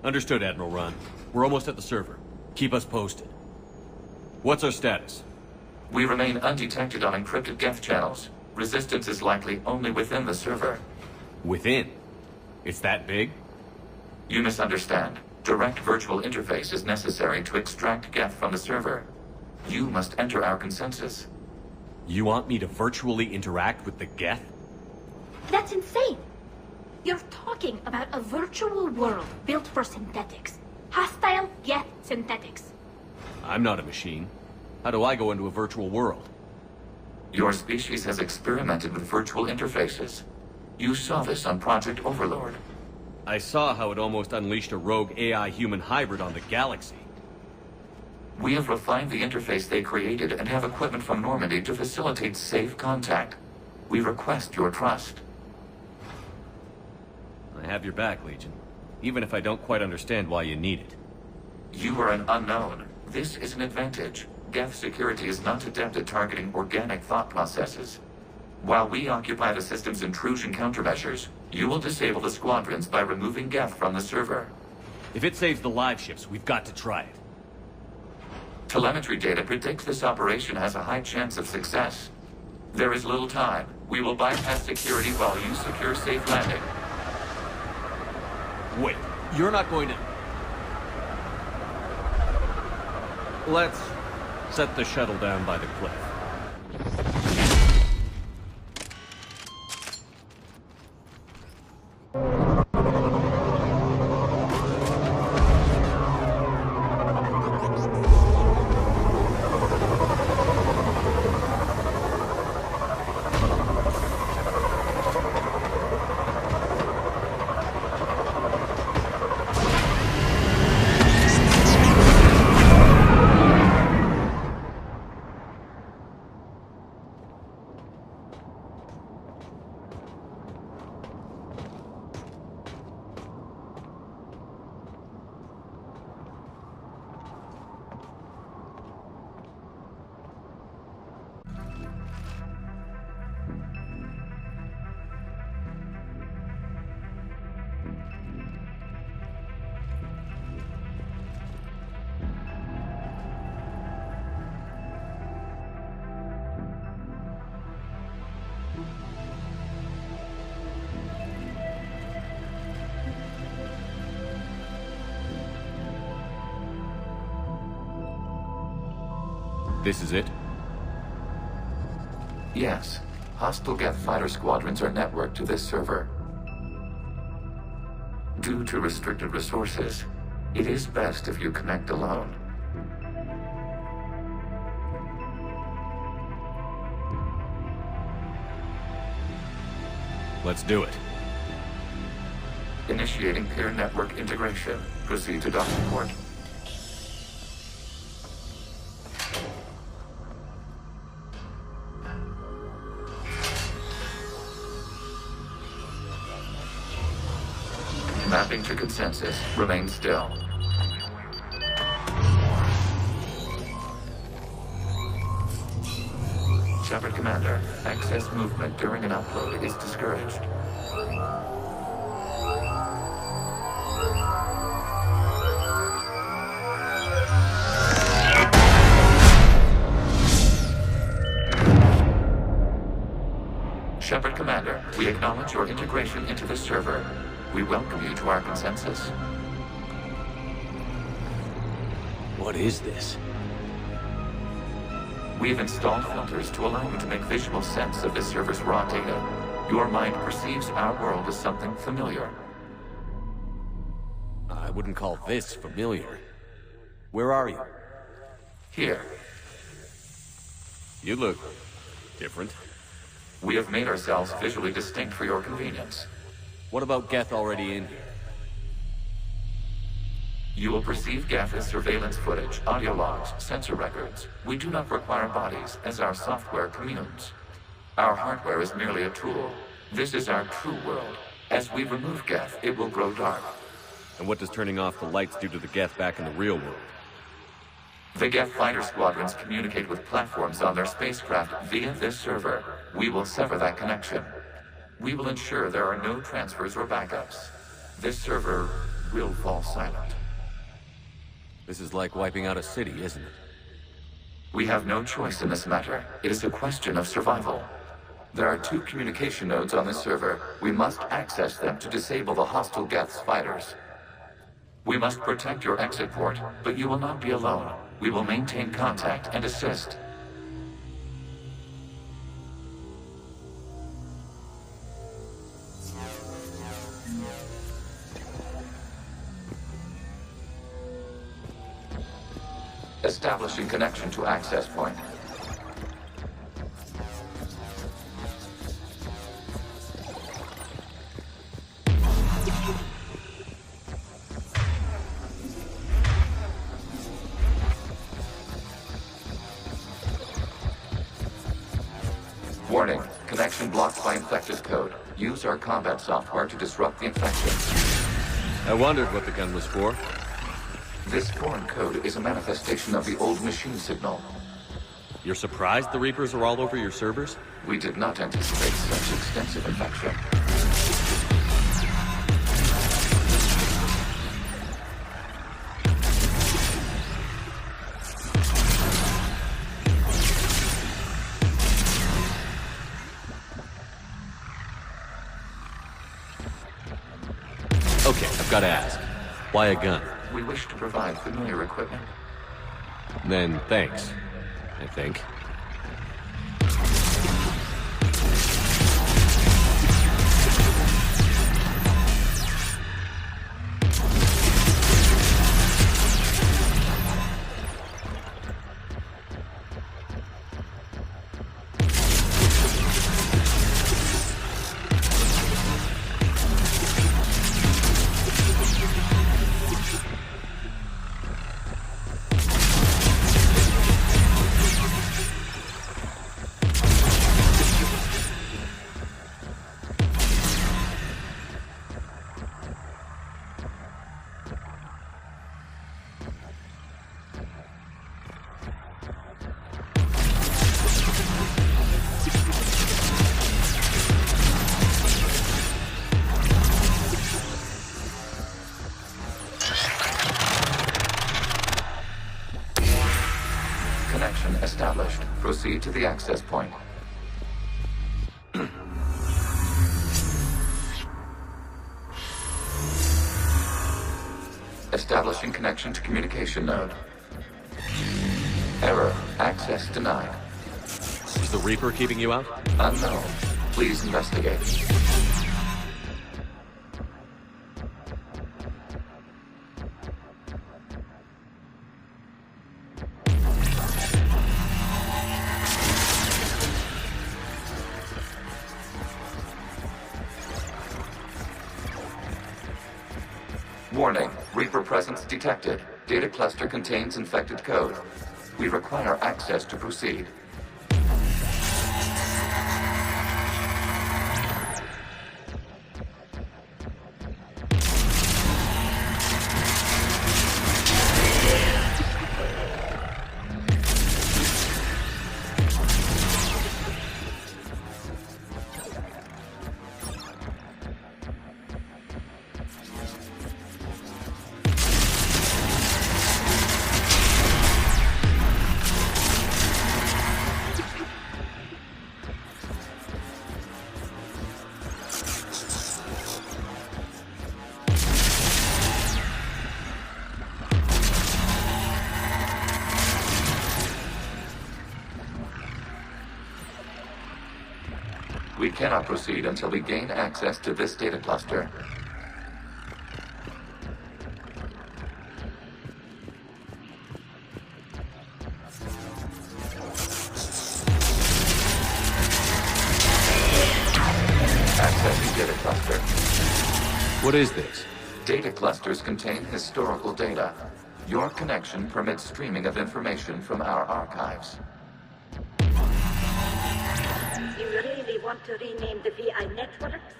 Understood, Admiral Ron. We're almost at the server. Keep us posted. What's our status? We remain undetected on encrypted geth channels. Resistance is likely only within the server. Within? It's that big? You misunderstand. Direct virtual interface is necessary to extract geth from the server. You must enter our consensus. You want me to virtually interact with the geth? That's insane! You're talking about a virtual world built for synthetics. Hostile geth synthetics. I'm not a machine. How do I go into a virtual world? Your species has experimented with virtual interfaces. You saw this on Project Overlord. I saw how it almost unleashed a rogue AI-human hybrid on the galaxy. We have refined the interface they created and have equipment from Normandy to facilitate safe contact. We request your trust. I have your back, Legion. Even if I don't quite understand why you need it. You are an unknown. This is an advantage. Geth security is not adept at targeting organic thought processes. While we occupy the system's intrusion countermeasures, you will disable the squadrons by removing geth from the server. If it saves the live ships, we've got to try it. Telemetry data predicts this operation has a high chance of success. There is little time. We will bypass security while you secure safe landing. Wait, you're not going to... Let's set the shuttle down by the cliff. This is it? Yes. Hostile geth fighter squadrons are networked to this server. Due to restricted resources, it is best if you connect alone. Let's do it. Initiating peer network integration. Proceed to docking port. Mapping to consensus. Remain still. Shepard Commander, access movement during an upload is discouraged. Shepard Commander, we acknowledge your integration into the server. We welcome you to our consensus. What is this? We've installed filters to allow you to make visual sense of the server's raw data. Your mind perceives our world as something familiar. I wouldn't call this familiar. Where are you? Here, You look different. we have made ourselves visually distinct for your convenience. What about Geth already in here? You will perceive geth as surveillance footage, audio logs, sensor records. We do not require bodies, as our software communes. Our hardware is merely a tool. This is our true world. As we remove geth, it will grow dark. And what does turning off the lights do to the Geth back in the real world? The geth fighter squadrons communicate with platforms on their spacecraft via this server. We will sever that connection. We will ensure there are no transfers or backups. This server will fall silent. This is like wiping out a city, isn't it? We have no choice in this matter. It is a question of survival. There are 2 communication nodes on this server. We must access them to disable the hostile Geth's fighters. We must protect your exit port, but you will not be alone. We will maintain contact and assist. Establishing connection to access point. Warning, connection blocked by infected code. Use our combat software to disrupt the infection. I wondered what the gun was for. This foreign code is a manifestation of the old machine signal. You're surprised the Reapers are all over your servers? We did not anticipate such extensive infection. Okay, I've got to ask. Why a gun? We wish to provide familiar equipment. Then thanks, I think. Connection established. Proceed to the access point. Establishing connection to communication node. Error. Access denied. Is the Reaper keeping you out? Unknown. Please investigate. Warning, Reaper presence detected. Data cluster contains infected code. We require access to proceed. We cannot proceed until we gain access to this data cluster. Accessing data cluster. What is this? Data clusters contain historical data. Your connection permits streaming of information from our archives. You really want to rename the VI networks?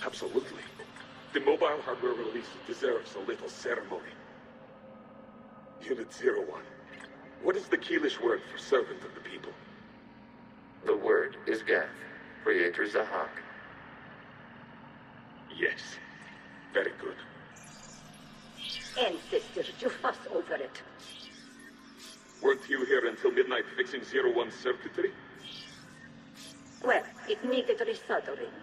Absolutely. The mobile hardware release deserves a little ceremony. Unit 01. What is the Keelish word for servant of the people? The word is geth. Creator Zahak. Yes. Very good. Ancestors, you fuss over it. Weren't you here until midnight fixing 01's circuitry? Well, it needed resoldering.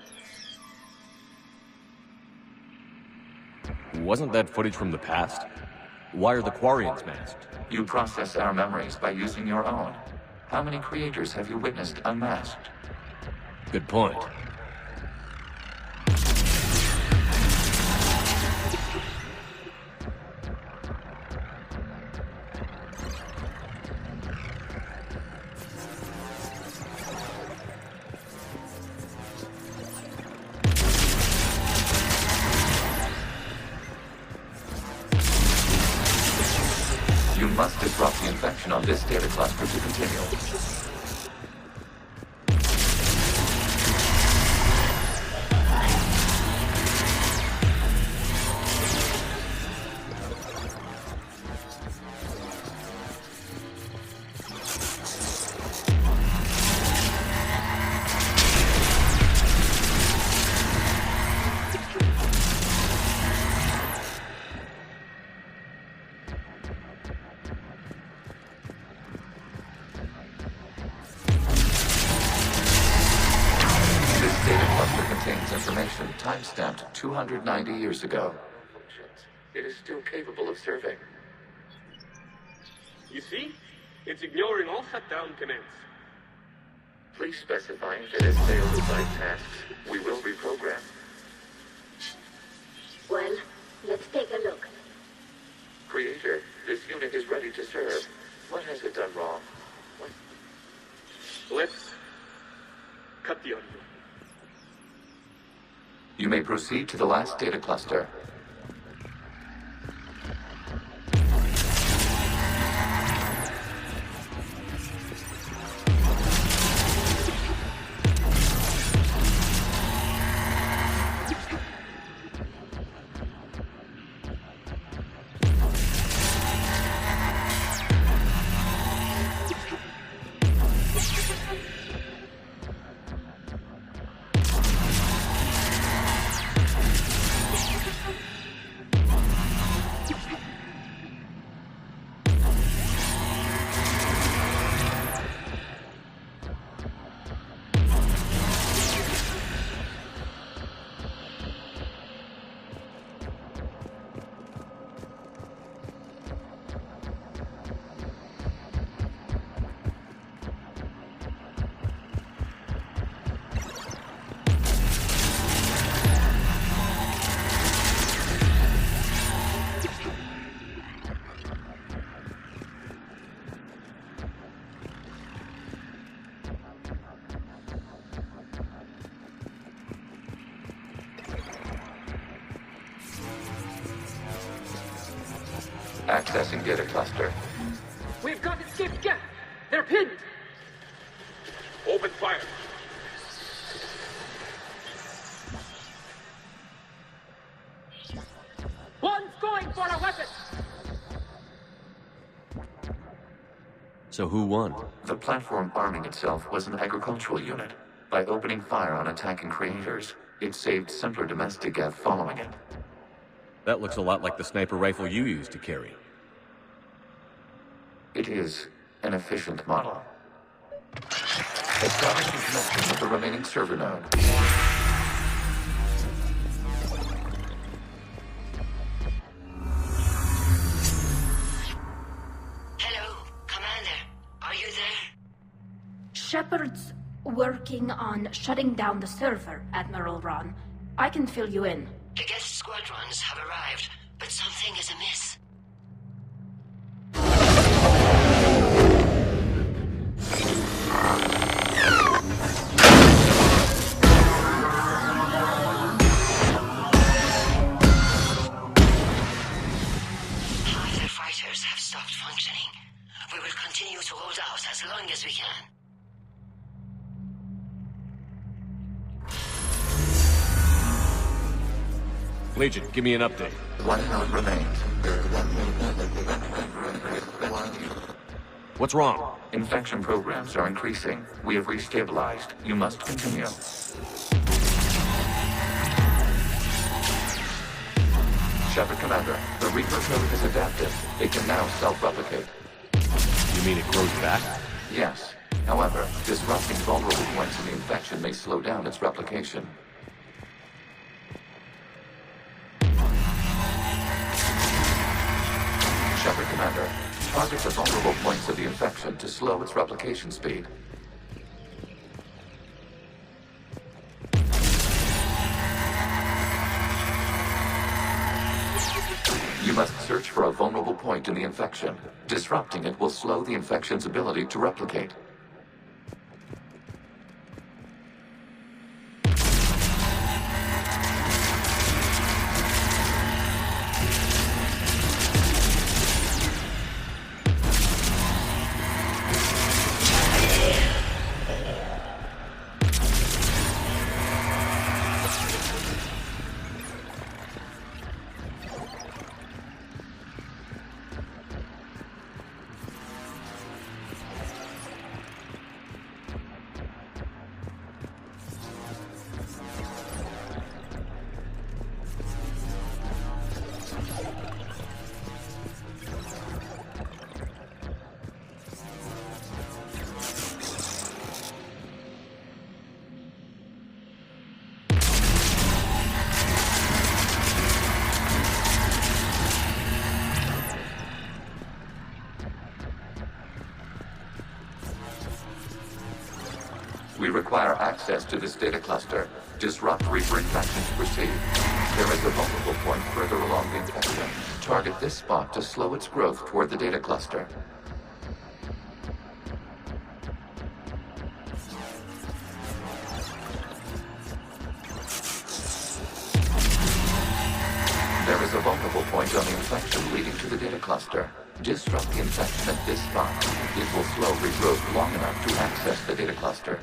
Wasn't that footage from the past? Why are the Quarians masked? You process our memories by using your own. How many creators have you witnessed unmasked? Good point. You must disrupt the infection on this data cluster to continue. Information time-stamped 290 years ago. It is still capable of serving. You see? It's ignoring all shutdown commands. Please specify if it has failed assigned tasks. We will reprogram. Well, let's take a look. Creator, this unit is ready to serve. What has it done wrong? Let's cut the audio. You may proceed to the last data cluster. Accessing data cluster. We've got escaped geth. They're pinned. Open fire. One's going for a weapon. So who won? The platform arming itself was an agricultural unit. By opening fire on attacking creators, it saved simpler domestic geth following it. That looks a lot like the sniper rifle you used to carry. It is an efficient model. Establishing connection with the remaining server node. Hello, Commander. Are you there? Shepard's working on shutting down the server, Admiral Ron. I can fill you in. The guest squadrons have arrived, but something is amiss. Fighter fighters have stopped functioning. We will continue to hold out as long as we can. Legion, give me an update. One node remains. What's wrong? Infection programs are increasing. We have restabilized. You must continue. Shepard Commander, the Reaper code is adaptive. It can now self-replicate. You mean it grows back? Yes. However, disrupting vulnerable points in the infection may slow down its replication. Shepard Commander, target the vulnerable points of the infection to slow its replication speed. You must search for a vulnerable point in the infection. Disrupting it will slow the infection's ability to replicate. We require access to this data cluster. Disrupt Reaper infection to proceed. There is a vulnerable point further along the infection. Target this spot to slow its growth toward the data cluster. There is a vulnerable point on the infection leading to the data cluster. Disrupt the infection at this spot. It will slow regrowth long enough to access the data cluster.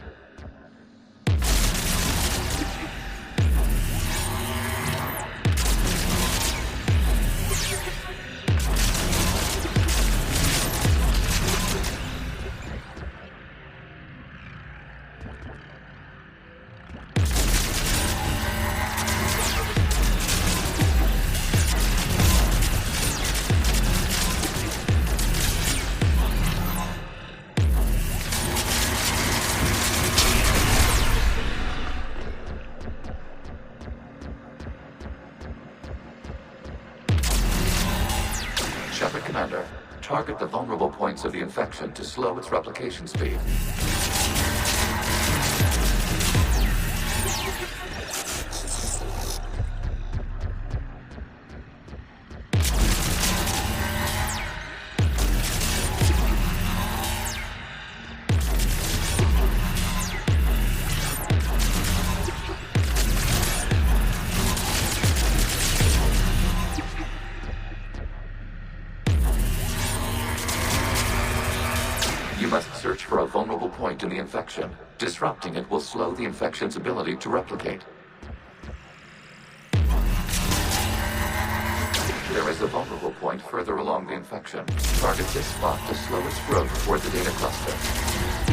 Shepard Commander, target the vulnerable points of the infection to slow its replication speed. You must search for a vulnerable point in the infection. Disrupting it will slow the infection's ability to replicate. There is a vulnerable point further along the infection. Target this spot to slow its growth toward the data cluster.